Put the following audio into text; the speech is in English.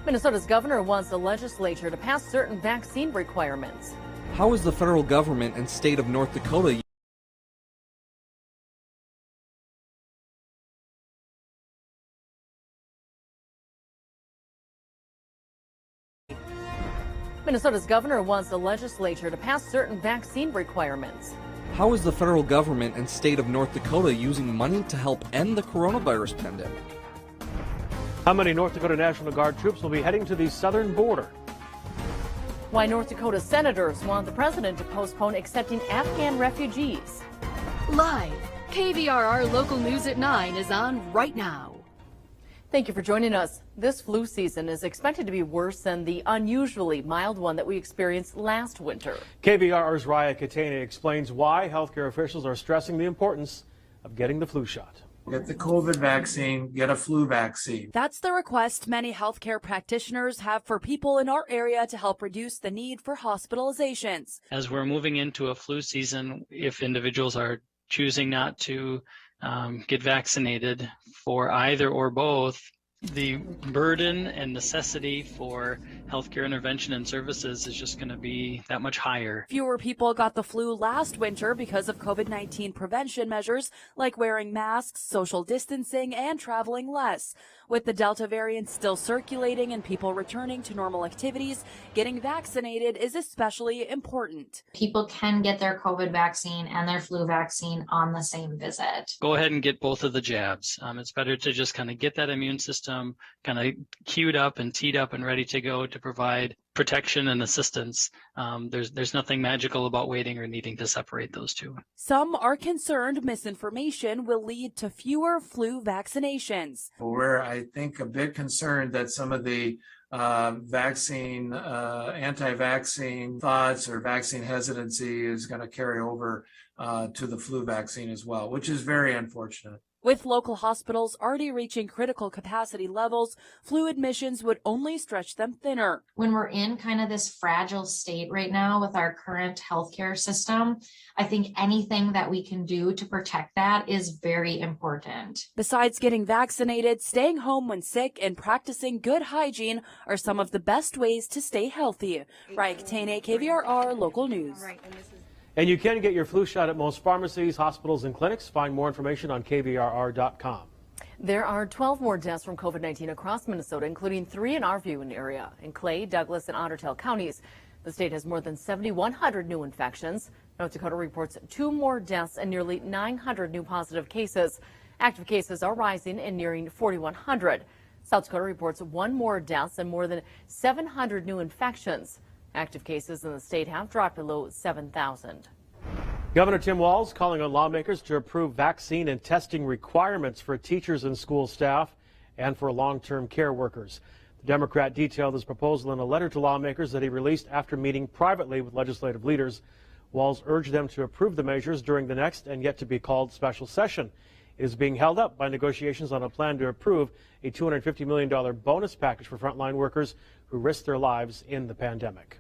Minnesota's governor wants the legislature to pass certain vaccine requirements. How is the federal government and state of North Dakota Minnesota's governor wants the legislature to pass certain vaccine requirements. How is the federal government and state of North Dakota using money to help end the coronavirus pandemic? How many North Dakota National Guard troops will be heading to the southern border? Why North Dakota senators want the president to postpone accepting Afghan refugees. Live, KVRR Local News at 9 is on right now. Thank you for joining us. This flu season is expected to be worse than the unusually mild one that we experienced last winter. KVRR's Raya Katene explains why healthcare officials are stressing the importance of getting the flu shot. Get the COVID vaccine, get a flu vaccine. That's the request many healthcare practitioners have for people in our area to help reduce the need for hospitalizations. As we're moving into a flu season, if individuals are choosing not to get vaccinated for either or both, the burden and necessity for healthcare intervention and services is just going to be that much higher. Fewer people got the flu last winter because of COVID-19 prevention measures like wearing masks, social distancing, and traveling less. With the Delta variant still circulating and people returning to normal activities, getting vaccinated is especially important. People can get their COVID vaccine and their flu vaccine on the same visit. Go ahead and get both of the jabs. It's better to just kind of get that immune system kind of queued up and teed up and ready to go to provide protection and assistance. There's nothing magical about waiting or needing to separate those two. Some are concerned misinformation will lead to fewer flu vaccinations. We're, I think, a bit concerned that some of the anti-vaccine thoughts or vaccine hesitancy is going to carry over to the flu vaccine as well, which is very unfortunate. With local hospitals already reaching critical capacity levels, flu admissions would only stretch them thinner. When we're in kind of this fragile state right now with our current healthcare system, I think anything that we can do to protect that is very important. Besides getting vaccinated, staying home when sick and practicing good hygiene are some of the best ways to stay healthy. Raya Katene, KVRR Local News. And you can get your flu shot at most pharmacies, hospitals, and clinics. Find more information on KVRR.com. There are 12 more deaths from COVID-19 across Minnesota, including 3 in our viewing area. In Clay, Douglas, and Otter Tail counties, the state has more than 7,100 new infections. North Dakota reports 2 more deaths and nearly 900 new positive cases. Active cases are rising and nearing 4,100. South Dakota reports 1 more death and more than 700 new infections. Active cases in the state have dropped below 7,000. Governor Tim Walz calling on lawmakers to approve vaccine and testing requirements for teachers and school staff and for long-term care workers. The Democrat detailed his proposal in a letter to lawmakers that he released after meeting privately with legislative leaders. Walz urged them to approve the measures during the next and yet to be called special session. It is being held up by negotiations on a plan to approve a $250 million bonus package for frontline workers who risked their lives in the pandemic.